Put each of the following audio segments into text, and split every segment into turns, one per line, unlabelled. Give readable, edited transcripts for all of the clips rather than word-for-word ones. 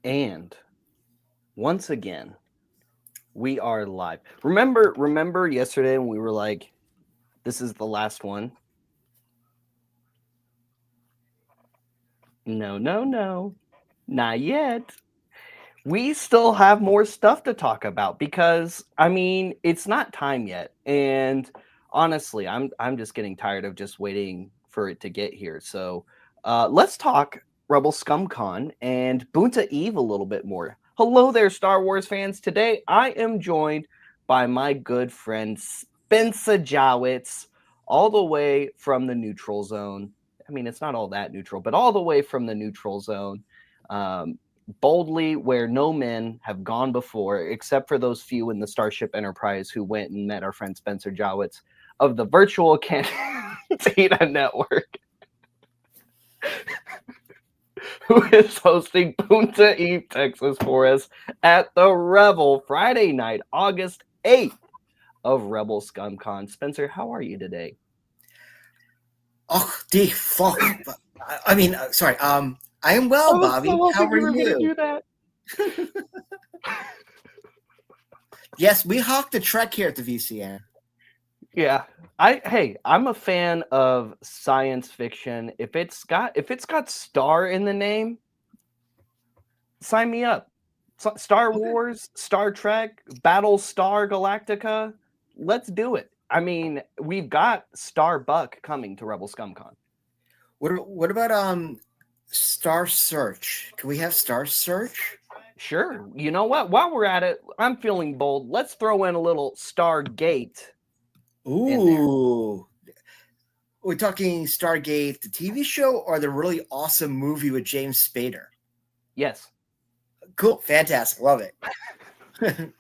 And once again, we are live. Remember yesterday when we were like, this is the last one? No, no, no. Not yet. We still have more stuff to talk about because it's not time yet. And honestly, I'm just getting tired of just waiting for it to get here. So let's talk Rebel ScumCon and Boonta Eve a little bit more. Hello there, Star Wars fans. Today I am joined by my good friend Spencer Jowitz, all the way from the neutral zone. It's not all that neutral, but all the way from the neutral zone. Um, Boldly where no men have gone before, except for those few in the Starship Enterprise who went and met our friend Spencer Jowitz of the Virtual Cantina Network, who is hosting Boonta Eve Texas for us at the Rebel Friday night, August 8th of Rebel ScumCon. Spencer, how are you today?
Oh, fuck. Sorry. I am well,
I was
Bobby.
so
How
hoping
are
you were going to
you?
do that.
Yes, we hawk the Trek here at the VCN.
Yeah. I'm a fan of science fiction. If it's got star in the name, sign me up. Star
Okay.
Wars, Star Trek, Battlestar Galactica, let's do it. We've got Starbuck coming to Rebel ScumCon.
What about Star Search? Can we have Star Search?
Sure. You know what? While we're at it, I'm feeling bold. Let's throw in a little Stargate in there.
Ooh. We're talking Stargate, the TV show, or the really awesome movie with James Spader?
Yes.
Cool. Fantastic. Love it.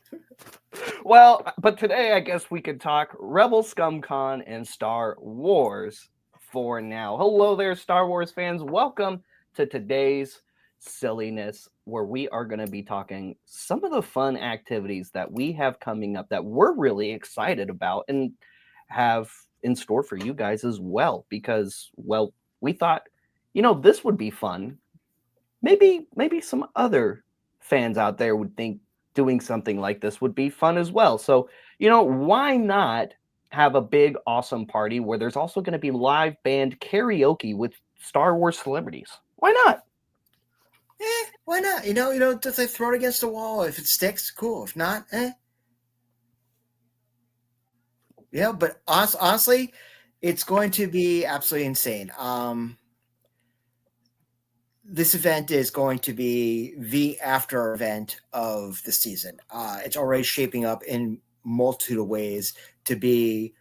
Well, but today I guess we could talk Rebel ScumCon and Star Wars for now. Hello there, Star Wars fans. Welcome to today's silliness, where we are going to be talking some of the fun activities that we have coming up that we're really excited about and have in store for you guys as well. Because, well, we thought, this would be fun. Maybe some other fans out there would think doing something like this would be fun as well. So, why not have a big, awesome party where there's also going to be live band karaoke with Star Wars celebrities? Why not?
Why not? Just like throw it against the wall. If it sticks, cool. If not, Yeah, but honestly, it's going to be absolutely insane. This event is going to be the after event of the season. It's already shaping up in multitude of ways to be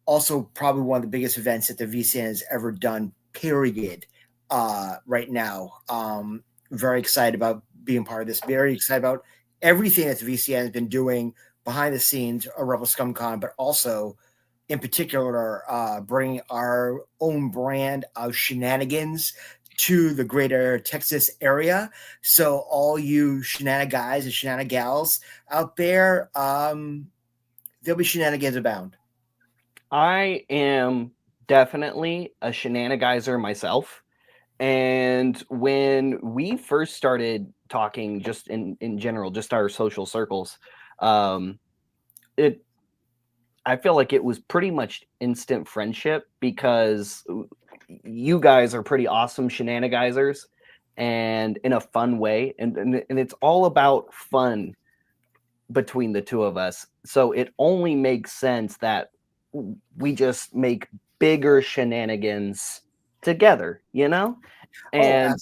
also probably one of the biggest events that the VCN has ever done, period, right now. Very excited about being part of this. Very excited about everything that the VCN has been doing behind the scenes of Rebel ScumCon, but also in particular bringing our own brand of shenanigans to the greater Texas area. So all you shenanigan guys and shenanigan gals out there, there'll be shenanigans abound.
I am definitely a shenanigizer myself. And when we first started talking, just in general, just our social circles, it I feel like it was pretty much instant friendship because you guys are pretty awesome shenanigizers and in a fun way. And it's all about fun between the two of us. So it only makes sense that we just make bigger shenanigans together,
Oh,
And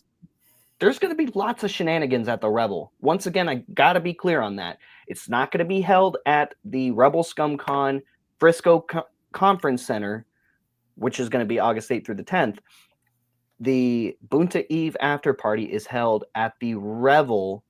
there's going to be lots of shenanigans at the Rebel. Once again, I got to be clear on that. It's not going to be held at the Rebel ScumCon Frisco Conference Center, which is going to be August 8th through the 10th. The Boonta Eve after party is held at the Revel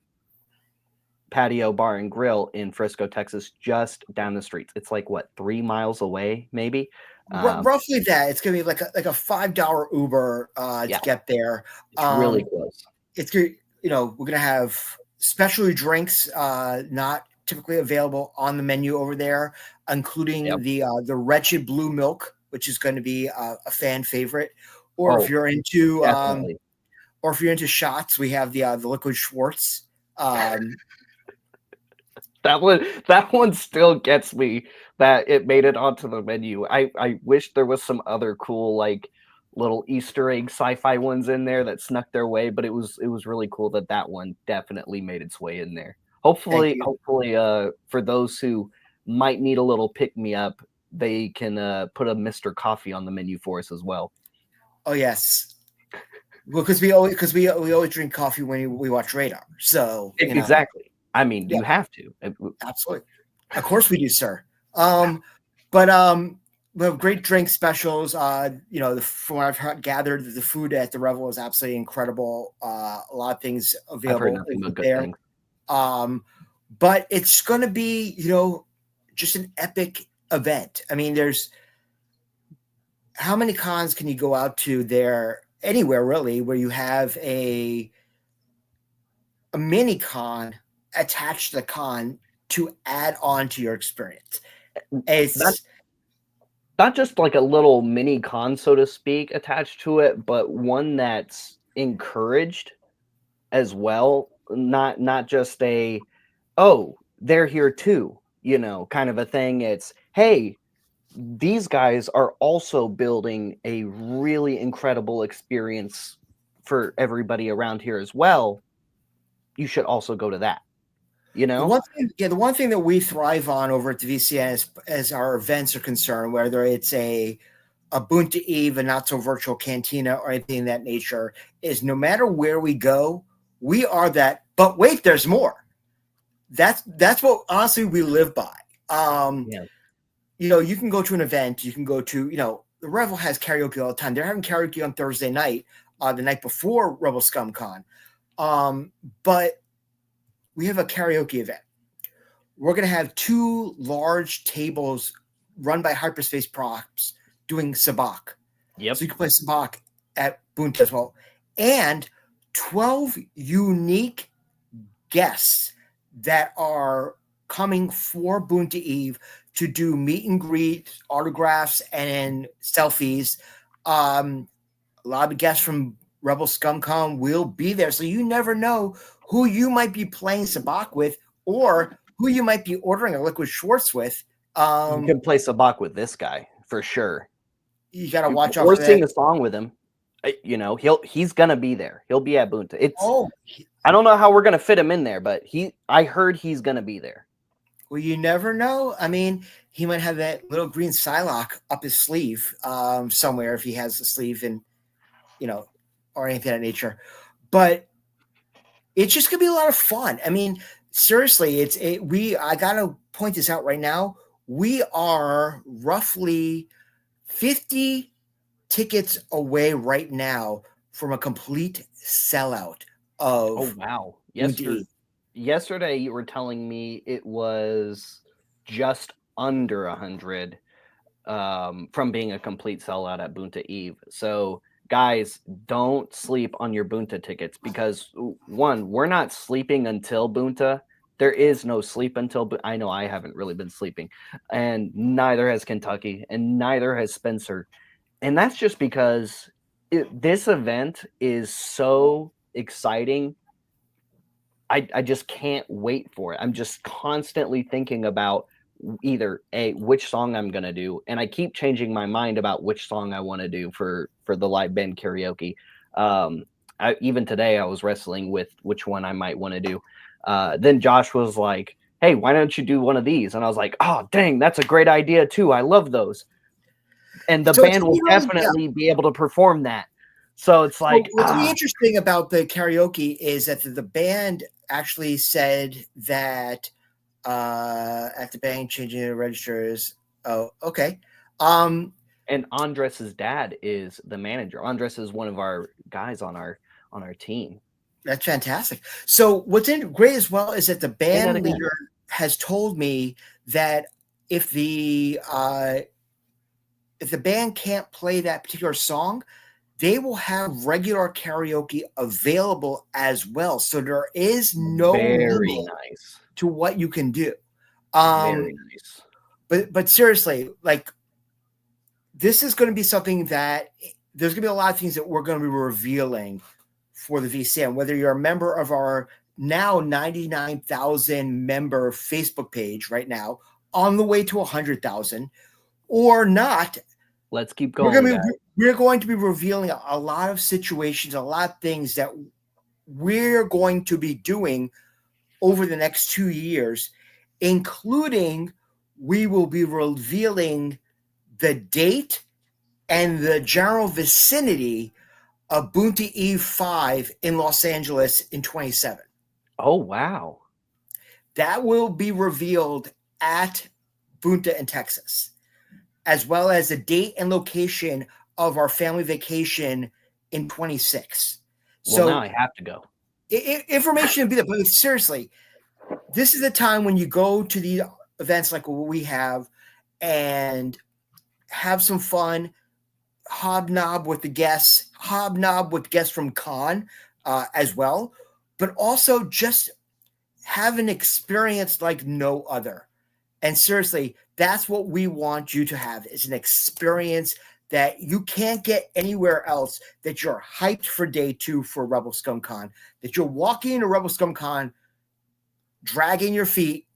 Patio Bar and Grill in Frisco, Texas, just down the street. It's like, what, 3 miles away, maybe?
roughly that. It's gonna be like a $5 Uber
Yeah,
to get there.
it's really close.
It's good. We're gonna have specialty drinks not typically available on the menu over there, including
Yep.
the wretched blue milk, which is going to be a fan favorite. Or if
Oh,
you're into
definitely.
or if you're into shots, we have the liquid Schwartz. Um,
That one still gets me that it made it onto the menu. I wish there was some other cool like little Easter egg sci-fi ones in there that snuck their way, but it was really cool that that one definitely made its way in there.
Thank
Hopefully,
you.
hopefully, for those who might need a little pick me up, they can put a Mr. Coffee on the menu for us as well.
Oh yes. Well, because we always drink coffee when we watch Radar. So
Exactly. I mean,
yeah,
you have to.
absolutely. Of course we do, sir. Um, but we have great drink specials. From what I've gathered, the food at the Revel is absolutely incredible. A lot of things
I've heard
available
nothing but good
there.
things.
But it's going to be, just an epic event. I mean, there's how many cons can you go out to there anywhere really where you have a mini con attached to the con to add on to your experience.
That
It's
not just like a little mini con, so to speak, attached to it, but one that's encouraged as well. Not just a, oh, they're here too, kind of a thing. It's, hey, these guys are also building a really incredible experience for everybody around here as well. You should also go to that, you
the
know?
one thing, yeah, the one thing that we thrive on over at the VCN as our events are concerned, whether it's a Boonta Eve, a not so virtual cantina, or anything of that nature, is no matter where we go, we are that. But wait, there's more. That's what honestly we live by. Um,
Yeah.
you can go to an event, you can go to, the Revel has karaoke all the time. They're having karaoke on Thursday night, the night before Rebel Scum Con. But we have a karaoke event. We're going to have two large tables run by Hyperspace Props doing sabak.
Yep.
So you can play sabak at Boonta as well. And 12 unique guests that are coming for Boonta Eve to do meet and greet, autographs, and selfies. A lot of guests from Rebel ScumCon will be there, so you never know who you might be playing sabak with, or who you might be ordering a liquid Schwartz with.
You can play sabak with this guy for sure.
You got to watch out
Or
for that.
sing a song with him. He's gonna be there. He'll be at Boonta.
Oh,
I don't know how we're gonna fit him in there, but I heard he's gonna be there.
well, you never know. I mean, he might have that little green Psylocke up his sleeve somewhere if he has a sleeve and or anything of that nature. But it's just gonna be a lot of fun. I mean, seriously, I gotta point this out right now. We are roughly 50 tickets away right now from a complete sellout of.
Oh wow!
Boonta
Yesterday you were telling me it was just under 100 from being a complete sellout at Boonta Eve. So guys, don't sleep on your Boonta tickets because one, we're not sleeping until Boonta. There is no sleep until. I know I haven't really been sleeping, and neither has Kentucky, and neither has Spencer, and that's just because this event is so exciting. I just can't wait for it. I'm just constantly thinking about either which song I'm gonna do, and I keep changing my mind about which song I want to do for the live band karaoke. Even today I was wrestling with which one I might want to do. Then Josh was like, "Hey, why don't you do one of these?" And I was like, "Oh, dang, that's a great idea too. I love those." And the
So it's
band will
yeah.
definitely be able to perform that. So it's
Well,
like,
what's really interesting about the karaoke is that the band actually said that at the bank changing the registers. Oh, okay.
And Andres's dad is the manager. Andres is one of our guys on our team.
That's fantastic. So what's great as well is that the
Say that
band
again.
leader has told me that if the band can't play that particular song, they will have regular karaoke available as well. So there is no
Very
limit
nice.
to what you can do.
Very nice.
But seriously, like this is going to be something that there's going to be a lot of things that we're going to be revealing for the VCM, whether you're a member of our now 99,000 member Facebook page right now, on the way to 100,000, or not.
Let's keep going, guys.
We're going to be revealing a lot of situations, a lot of things that we're going to be doing over the next 2 years, including we will be revealing the date and the general vicinity of Boonta Eve 5 in Los Angeles in 27.
Oh, wow.
That will be revealed at Boonta in Texas, as well as the date and location of our family vacation in 26.
Well,
So
now I have to go.
Information will be there, but seriously, this is the time when you go to the events like what we have and have some fun, hobnob with guests from con as well, but also just have an experience like no other. And seriously, that's what we want you to have, is an experience that you can't get anywhere else, that you're hyped for day 2 for Rebel Scum Con, that you're walking into Rebel Scum Con dragging your feet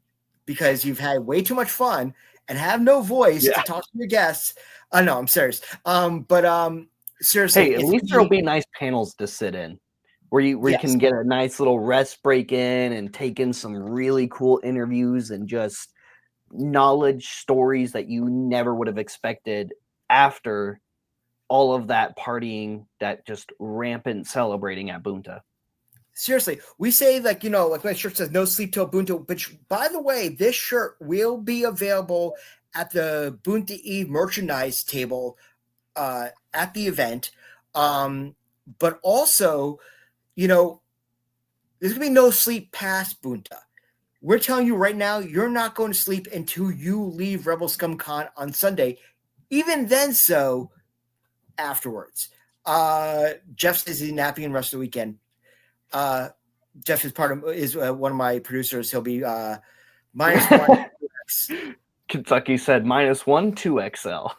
because you've had way too much fun and have no voice to talk to your guests. No, I'm serious. Seriously.
Hey, at least there'll be nice panels to sit in where you can get a nice little rest break in and take in some really cool interviews and just knowledge stories that you never would have expected after all of that partying, that just rampant celebrating at Boonta.
Seriously, we say, like, like my shirt says, no sleep till Boonta, which, by the way, this shirt will be available at the Boonta Eve merchandise table at the event. But also, there's going to be no sleep past Boonta. We're telling you right now, you're not going to sleep until you leave Rebel Scum Con on Sunday. Even then, so afterwards. Jeff says he's napping the rest of the weekend. Jeff is one of my producers. He'll be -1.
Kentucky said -1 2XL.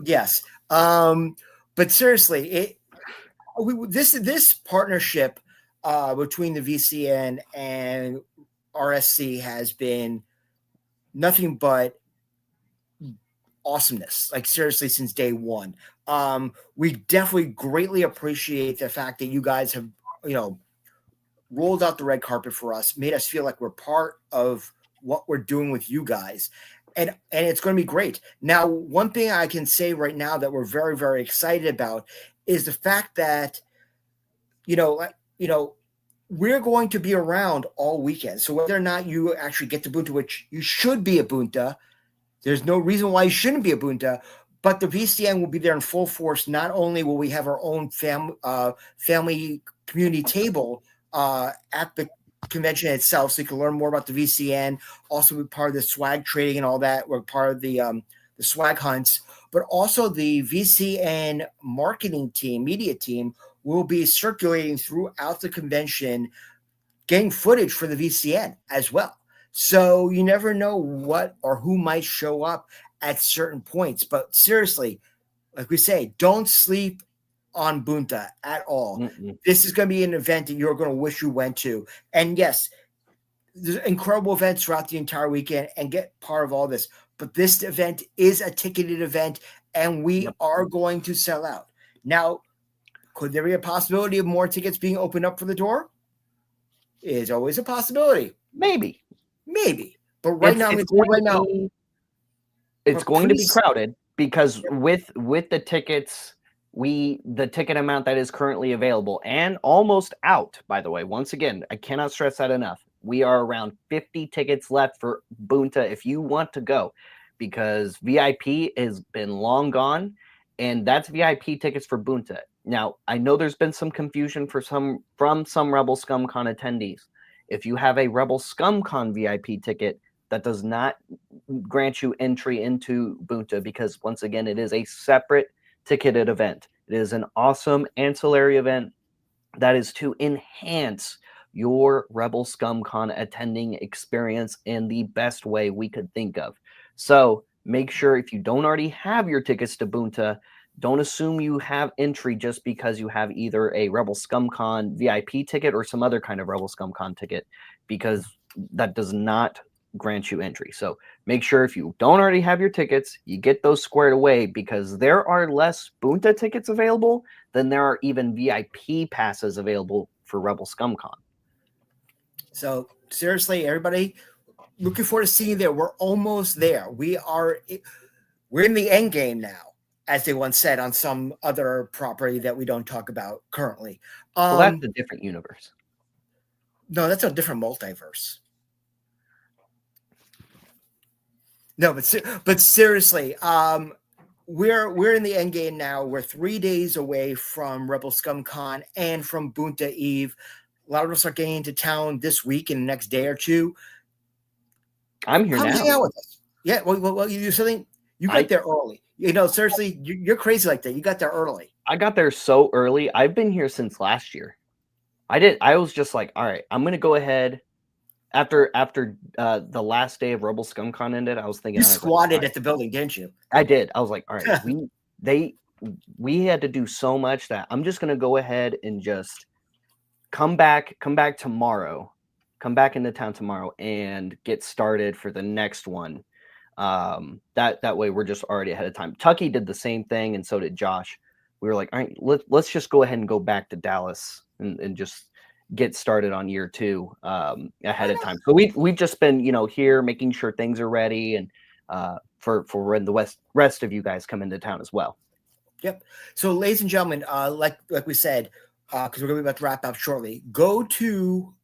Yes. But seriously, this partnership between the VCN and RSC has been nothing but awesomeness, like seriously, since day one. We definitely greatly appreciate the fact that you guys have, rolled out the red carpet for us, made us feel like we're part of what we're doing with you guys. And it's going to be great. Now, one thing I can say right now that we're very, very excited about is the fact that, we're going to be around all weekend. So whether or not you actually get to Boonta, which you should be a Boonta, there's no reason why you shouldn't be a Boonta, but the VCN will be there in full force. Not only will we have our own family community table at the convention itself, so you can learn more about the VCN, also be part of the swag trading and all that. We're part of the swag hunts, but also the VCN marketing team, media team, will be circulating throughout the convention, getting footage for the VCN as well. So you never know what or who might show up at certain points. But seriously, like we say, don't sleep on Boonta at all. Mm-mm. This is going to be an event that you're going to wish you went to. And yes, there's incredible events throughout the entire weekend, and get part of all this. But this event is a ticketed event, and we are going to sell out. Now, could there be a possibility of more tickets being opened up for the door? Is always a possibility.
Maybe.
But right now,
it's going to be crowded, because with the tickets, the ticket amount that is currently available and almost out, by the way, once again, I cannot stress that enough. We are around 50 tickets left for Boonta if you want to go, because VIP has been long gone, and that's VIP tickets for Boonta. Now, I know there's been some confusion from some Rebel Scum Con attendees. If you have a Rebel Scum Con VIP ticket, that does not grant you entry into Boonta, because once again, it is a separate ticketed event. It is an awesome ancillary event that is to enhance your Rebel Scum Con attending experience in the best way we could think of. So make sure, if you don't already have your tickets to Boonta, don't assume you have entry just because you have either a Rebel ScumCon VIP ticket or some other kind of Rebel ScumCon ticket, because that does not grant you entry. So make sure if you don't already have your tickets, you get those squared away, because there are less Boonta tickets available than there are even VIP passes available for Rebel ScumCon.
So seriously, everybody, looking forward to seeing you there. We're almost there. We're in the end game now, as they once said on some other property that we don't talk about currently.
Well, that's a different universe.
No, that's a different multiverse. No, but seriously, we're in the end game now. We're 3 days away from Rebel ScumCon and from Boonta Eve. A lot of us are getting into town this week and the next day or two.
I'm here
Come
now.
hang out with us. Yeah, well, you do something. You got there early. You know, seriously, you're crazy like that. You got there early.
I got there so early. I've been here since last year. I was just like, all right, I'm going to go ahead. After the last day of Rebel ScumCon ended, I was thinking,
You squatted at the building, didn't you?
I did. I was like, all right, we had to do so much that I'm just gonna go ahead and just come back tomorrow, come back into town tomorrow and get started for the next one. That way we're just already ahead of time. Tucky did the same thing, and so did Josh. We were like, all right, let's just go ahead and go back to Dallas and just get started on year 2 ahead of time. So we've just been, here making sure things are ready, and for when the rest of you guys come into town as well.
Yep. So, ladies and gentlemen, like we said, because we're going to be about to wrap up shortly, go to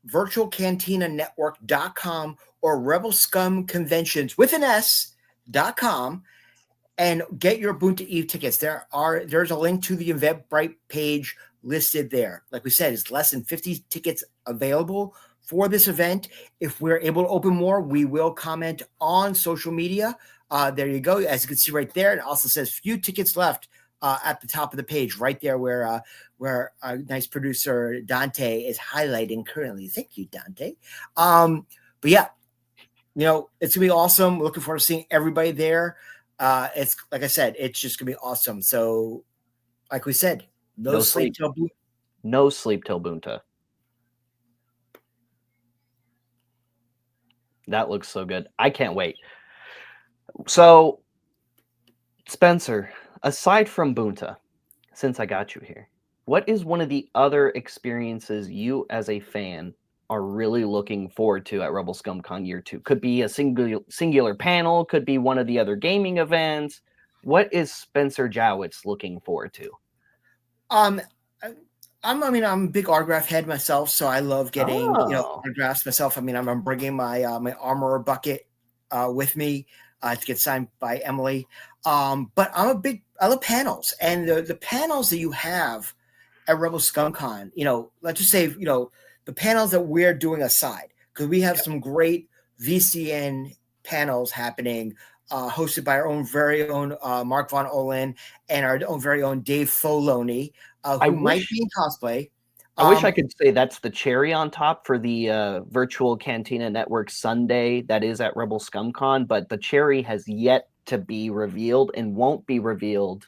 virtualcantinanetwork.com or Rebel Scum Conventions with an S.com and get your Boonta Eve tickets. There's a link to the Eventbrite page listed there. Like we said, it's less than 50 tickets available for this event. If we're able to open more, we will comment on social media. There you go. As you can see right there, it also says few tickets left at the top of the page, right there where our nice producer Dante is highlighting currently. Thank you, Dante. But yeah, it's gonna be awesome. Looking forward to seeing everybody there. It's like I said, it's just gonna be awesome. So, like we said, no sleep till Boonta.
No sleep till Boonta. That looks so good. I can't wait. So, Spencer, aside from Boonta, since I got you here, what is one of the other experiences you as a fan are really looking forward to at Rebel ScumCon year 2? Could be a singular panel, could be one of the other gaming events. What is Spencer Jowitz looking forward to?
I'm a big autograph head myself, so I love getting autographs myself. I'm bringing my my Armorer bucket with me to get signed by Emily. But I love panels, and the panels that you have at Rebel ScumCon. Let's just say the panels that we're doing aside, because we have some great VCN panels happening, hosted by our own very own Mark Von Olin and our own very own Dave Foloney, who might be in cosplay.
I wish I could say that's the cherry on top for the Virtual Cantina Network Sunday that is at Rebel ScumCon, but the cherry has yet to be revealed and won't be revealed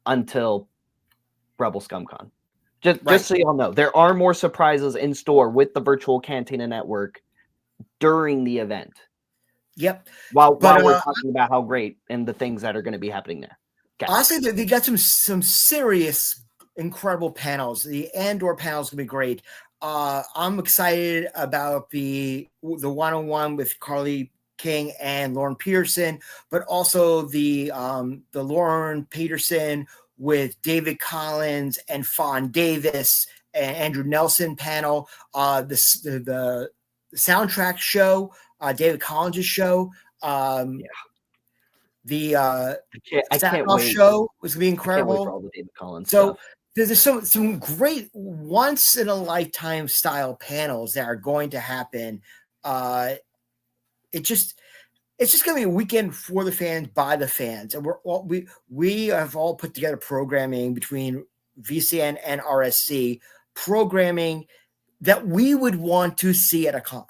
until Rebel ScumCon. Just so y'all know, there are more surprises in store with the Virtual Cantina Network during the event.
Yep.
While we're talking about how great and the things that are going to be happening there.
Okay. Honestly, they got some serious, incredible panels. The Andor panel is going to be great. I'm excited about the one-on-one with Carly King and Lauren Peterson, but also the Lauren Peterson with David Collins and Fawn Davis and Andrew Nelson panel. The soundtrack show, David Collins' show. The
I can't wait.
show was going to be incredible.
I can't wait for all the David Collins
so
stuff.
There's some great once in a lifetime style panels that are going to happen. It's just going to be a weekend for the fans by the fans, and we have all put together programming between VCN and RSC, programming that we would want to see at a con.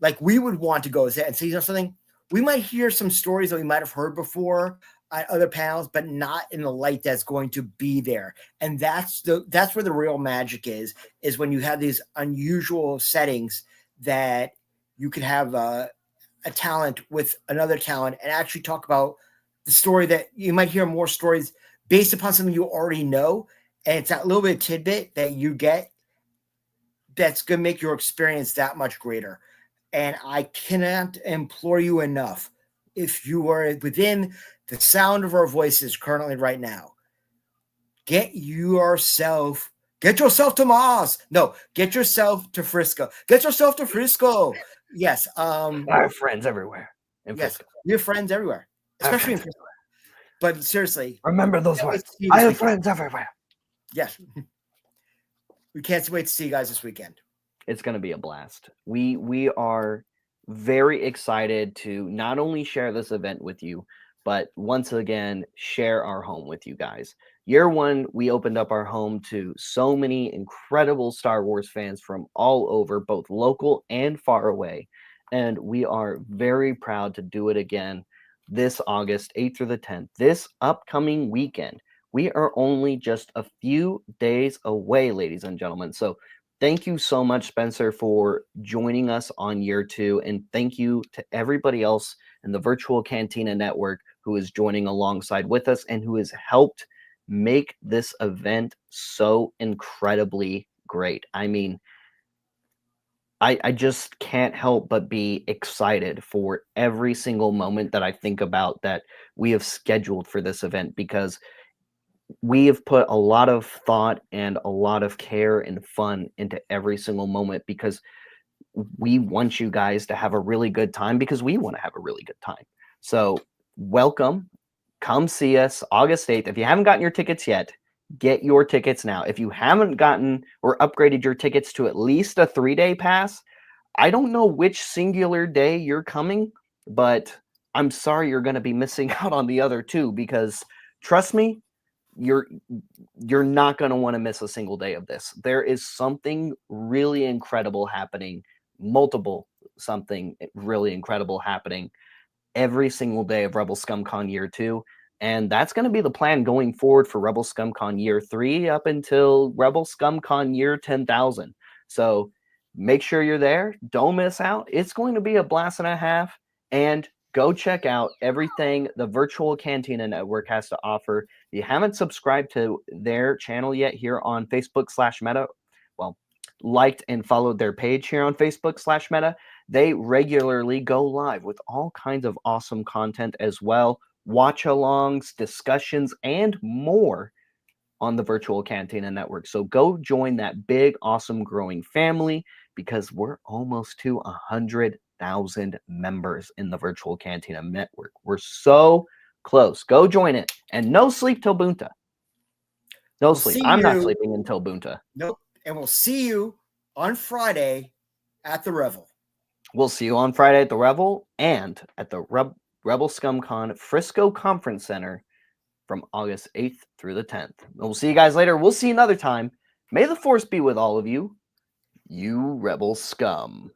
Like we would want to go and see something. We might hear some stories that we might have heard before at other panels, but not in the light that's going to be there. And that's where the real magic is when you have these unusual settings that you can have a talent with another talent and actually talk about the story that you might hear more stories based upon something you already know. And it's that little bit of tidbit that you get that's going to make your experience that much greater. And I cannot implore you enough, if you are within the sound of our voices currently right now, get yourself to Mars. No, get yourself to Frisco. Get yourself to Frisco. Yes.
I have friends everywhere in
Yes,
Frisco.
we have friends everywhere, especially in Frisco. But seriously,
remember those words. I have friends everywhere.
Yes. We can't wait to see you guys this weekend.
It's going to be a blast. We are very excited to not only share this event with you, but once again, share our home with you guys. Year one, we opened up our home to so many incredible Star Wars fans from all over, both local and far away. And we are very proud to do it again this August 8th through the 10th, this upcoming weekend. We are only just a few days away, ladies and gentlemen. So thank you so much, Spencer, for joining us on year two. And thank you to everybody else in the Virtual Cantina Network who is joining alongside with us and who has helped make this event so incredibly great. I mean, I just can't help but be excited for every single moment that I think about that we have scheduled for this event, because we have put a lot of thought and a lot of care and fun into every single moment, because we want you guys to have a really good time, because we want to have a really good time. So welcome. Come see us August 8th. If you haven't gotten your tickets yet, get your tickets now. If you haven't gotten or upgraded your tickets to at least a 3-day pass, I don't know which singular day you're coming, but I'm sorry you're going to be missing out on the other two, because trust me, you're not going to want to miss a single day of this. There is something really incredible happening, something really incredible happening every single day of Rebel ScumCon year 2. And that's going to be the plan going forward for Rebel ScumCon year 3 up until Rebel ScumCon year 10,000. So make sure you're there. Don't miss out. It's going to be a blast and a half. And go check out everything the Virtual Cantina Network has to offer. If you haven't subscribed to their channel yet here on Facebook/Meta, well, liked and followed their page here on Facebook/Meta, they regularly go live with all kinds of awesome content as well, watch-alongs, discussions, and more on the Virtual Cantina Network. So go join that big, awesome, growing family, because we're almost to 100,000 members in the Virtual Cantina Network. We're so close. Go join it. And no sleep till Boonta. No sleep. I'm not sleeping until Boonta.
Nope. And we'll see you on Friday at the Revel.
We'll see you on Friday at the Revel and at the Rebel ScumCon Frisco Conference Center from August 8th through the 10th. We'll see you guys later. We'll see you another time. May the Force be with all of you, you Rebel Scum.